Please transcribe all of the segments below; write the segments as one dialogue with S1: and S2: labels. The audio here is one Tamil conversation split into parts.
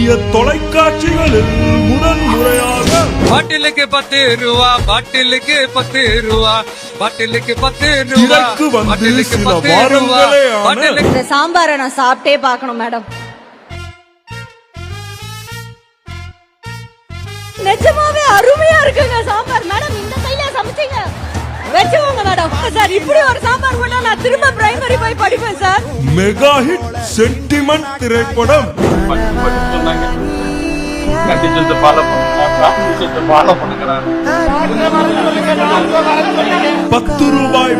S1: இந்திய தொலைக்காட்சிகளில் முதன்முறையாக
S2: பாட்டிலுக்கு 10 ரூபா, பாட்டிலுக்கு 10 ரூபா, பாட்டிலுக்கு 10 ரூபா, பாட்டிலுக்கு 10 ரூபா, பாட்டிலுக்கு.
S3: இந்த சாம்பாரை நான் சாப்பிட்டே பார்க்கணும் மேடம். நிஜமாவே அருமையா இருக்குங்க சாம்பார் மேடம். இந்த கையில சமைச்சீங்க வெச்சுவோங்க மேடம். சார் இப்படி ஒரு சாம்பார் கூட நான் திரும்ப பிரைமரி போய் படிப்பேன் சார்.
S1: மெகா ஹிட் சென்டிமெண்ட் திரைப்படம் ₹10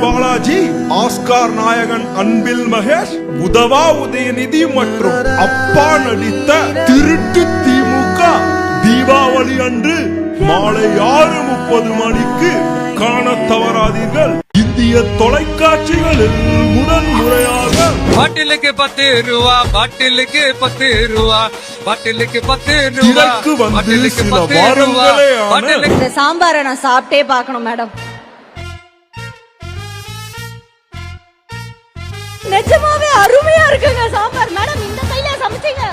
S1: பாலாஜி, ஆஸ்கார் நாயகன் அன்பில் மகேஷ், உதவா உதயநிதி மற்றும் அப்பா நடித்த திருட்டு திமுக தீபாவளி அன்று மாலை 6:30 மணிக்கு காண தவறாதீர்கள். இந்திய தொலைக்காட்சிகளில் முதன்முறையாக
S2: பாட்டிலுக்கு 10 ரூபா, பாட்டிலுக்கு 10 ரூபா, பாட்டிலுக்கு 10 ரூபா, பாட்டிலுக்கு 10 ரூபா, பாட்டிலுக்கு.
S3: இந்த சாம்பாரை நான் சாப்பிட்டே பார்க்கணும் மேடம். நிஜமாவே அருமையா இருக்குங்க சாம்பார் மேடம். இந்த கையில சமைச்சீங்க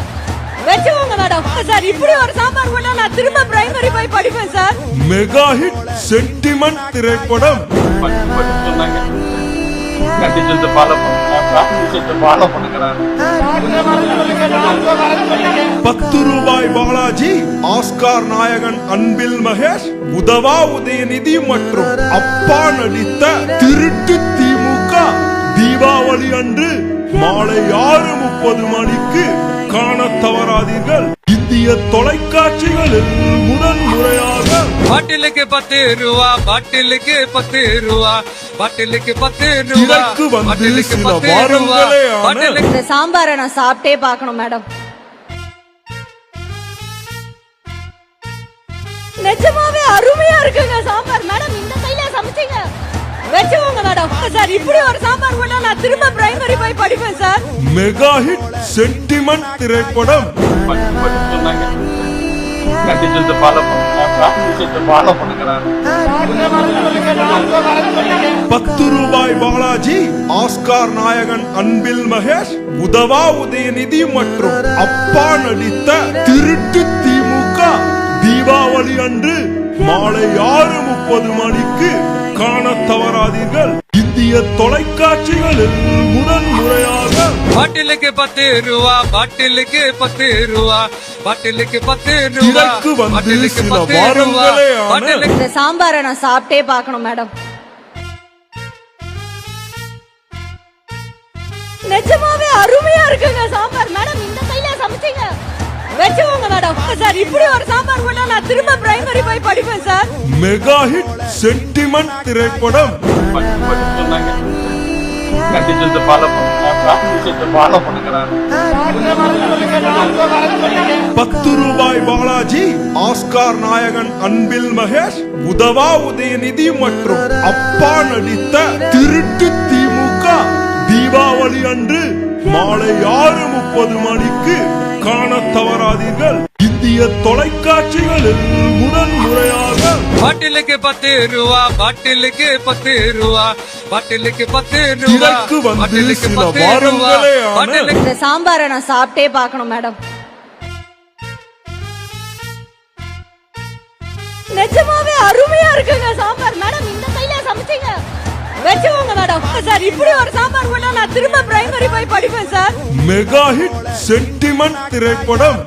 S3: வெச்சுவோங்க மேடம். சார் இப்படி ஒரு சாம்பார் கூட நான் திரும்ப பிரைமரி போய் படிப்பேன் சார்.
S1: மெகா ஹிட் சென்டிமெண்ட் திரைப்படம் ₹10 பாலாஜி, ஆஸ்கார் நாயகன் அன்பில் மகேஷ், உதவா உதயநிதி மற்றும் அப்பா நடித்த திருட்டு திமுக தீபாவளி அன்று மாலை 6:30 மணிக்கு காண தவறாதீர்கள். இந்திய தொலைக்காட்சிகளில் முதன்முறையாக
S2: பாட்டிலுக்கு 10 ரூபா, பாட்டிலுக்கு 10 ரூபா, பாட்டிலுக்கு 10 ரூபா, பாட்டிலுக்கு 10 ரூபா, பாட்டிலுக்கு.
S3: இந்த சாம்பாரை நான் சாப்பிட்டே பார்க்கணும் மேடம். நிஜமாவே அருமையா இருக்குங்க சாம்பார் மேடம். இந்த கையில சமைச்சீங்க வெச்சுவோங்க மேடம். சார் இப்படி ஒரு சாம்பார் கூட நான் திரும்ப பிரைமரி போய் படிப்பேன் சார்.
S1: மெகா ஹிட் சென்டிமெண்ட் திரைப்படம் ₹10 பாலாஜி, ஆஸ்கார் நாயகன் அன்பில் மகேஷ், உதவா உதயநிதி மற்றும் அப்பா நடித்த திருட்டு திமுக தீபாவளி அன்று மாலை 6:30 மணிக்கு காண தவறாதீர்கள். இந்திய தொலைக்காட்சிகளில் முதன்முறையாக
S2: பாட்டிலுக்கு 10 ரூபா, பாட்டிலுக்கு 10 ரூபா, பாட்டிலுக்கு 10 ரூபா, பாட்டிலுக்கு 10 ரூபா, பாட்டிலுக்கு.
S3: இந்த சாம்பாரை நான் சாப்பிட்டே பார்க்கணும் மேடம். நிஜமாவே அருமையா இருக்குங்க சாம்பார் மேடம். இந்த கையில சமைச்சீங்க வெச்சுவோங்க மேடம். சார் இப்படி ஒரு சாம்பார் கூட நான் திரும்ப பிரைமரி போய் படிப்பேன் சார்.
S1: மெகா ஹிட் சென்டிமெண்ட் திரைப்படம் ₹10 பாலாஜி, ஆஸ்கார் நாயகன் அன்பில் மகேஷ், உதவா உதயநிதி மற்றும் அப்பா நடித்த திருட்டு திமுக தீபாவளி அன்று மாலை 6:30 மணிக்கு காண தவறாதீர்கள். இந்திய தொலைக்காட்சிகளில் முதன்முறையாக
S2: பாட்டிலுக்கு 10 ரூபா, பாட்டிலுக்கு 10 ரூபா, பாட்டிலுக்கு 10 ரூபா, பாட்டிலுக்கு 10 ரூபா, பாட்டிலுக்கு.
S3: இந்த சாம்பாரை நான் சாப்பிட்டே பார்க்கணும் மேடம். நிஜமாவே அருமையா இருக்குங்க சாம்பார் மேடம். இந்த கையில சமைச்சீங்க வெச்சுவோங்க மேடம். சார் இப்படி ஒரு சாம்பார் கூட நான் திரும்ப பிரைமரி போய் படிப்பேன் சார்.
S1: மெகா ஹிட் சென்டிமெண்ட் திரைப்படம்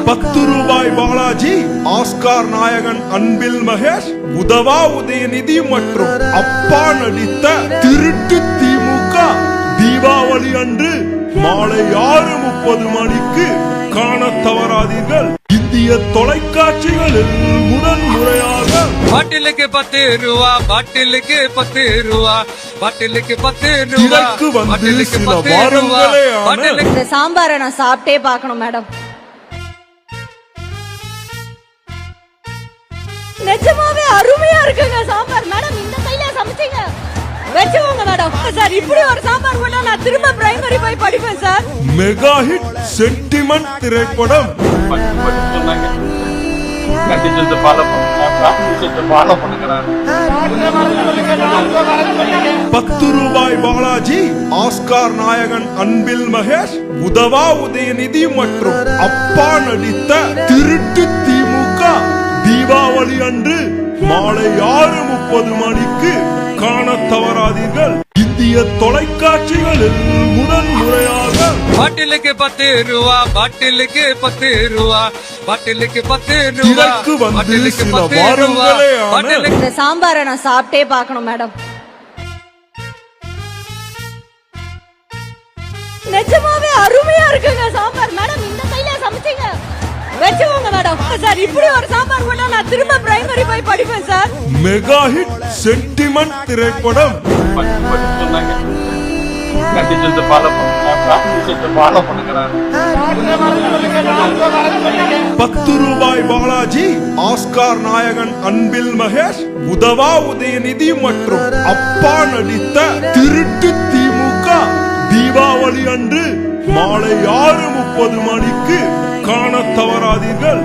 S1: ₹10 பாலாஜி, ஆஸ்கார் நாயகன் அன்பில் மகேஷ், உதவா உதயநிதி மற்றும் அப்பா நடித்த திருட்டு திமுக தீபாவளி அன்று மாலை 6:30 மணிக்கு காண தவறாதீர்கள். இந்திய தொலைக்காட்சிகளில் முதன்முறையாக
S2: பாட்டிலுக்கு 10 ரூபா, பாட்டிலுக்கு 10 ரூபா, பாட்டிலுக்கு 10 ரூபா, பாட்டிலுக்கு 10 ரூபா, பாட்டிலுக்கு.
S3: இந்த சாம்பாரை நான் சாப்பிட்டே பார்க்கணும் மேடம். நிஜமாவே அருமையா இருக்குங்க சாம்பார் மேடம். இந்த கையில சமைச்சீங்க வெச்சுவோங்க மேடம். சார் இப்படி ஒரு சாம்பார் கூட நான் திரும்ப பிரைமரி போய் படிப்பேன் சார்.
S1: மெகா ஹிட் சென்டிமெண்ட் திரைப்படம்
S4: கண்டிச்சு ஃபாலோ பண்ணுங்க. ஃபாலோ பண்ணுகிறேன்.
S1: 10 ரூபாய் பாலாஜி, ஆஸ்கார் நாயகன் அன்பில் மகேஷ், உதவா உதயநிதி மற்றும் அப்பா நடித்த திருட்டு திமுக தீபாவளி அன்று மாலை 6:30 மணிக்கு காண தவறாதீர்கள். இந்திய தொலைக்காட்சிகளில் முதல் முறையாக
S2: பாட்டிலுக்கு 10 ரூபா, பாட்டிலுக்கு 10 ரூபா, பாட்டிலுக்கு 10 ரூபா,
S1: திரைக்கு வந்து
S2: பாட்டிலுக்கு
S1: சில
S2: 10 ரூபா,
S1: வாரங்களே ஆன
S2: பாட்டிலுக்கு
S3: இந்த சாம்பாரை நான் சாப்பிட்டே பார்க்கணும் மேடம். நிஜமாவே அருமையா இருக்குங்க சாம்பார். மேடம் இந்த கையில சமைச்சீங்க, வச்சுக்கோங்க மேடம். சார் இப்படி ஒரு சாம்பார் கூட நான் திரும்ப பிரைமரி போய் படிப்பேன் சார்.
S1: மெகா ஹிட் சென்டிமெண்ட் திரைப்படம்
S4: சொன்னாங்க கண்டிஷன்ஸ் ஃபாலோ பண்ணுகிறேன். ஃபாலோ பண்ணுகிறேன்.
S1: 10 ரூபாய் பாலாஜி, ஆஸ்கார் நாயகன் அன்பில் மகேஷ், உதவா உதயநிதி மற்றும் அப்பா நடித்த திருட்டு திமுக தீபாவளி அன்று மாலை 6:30 மணிக்கு காண தவறாதீர்கள்.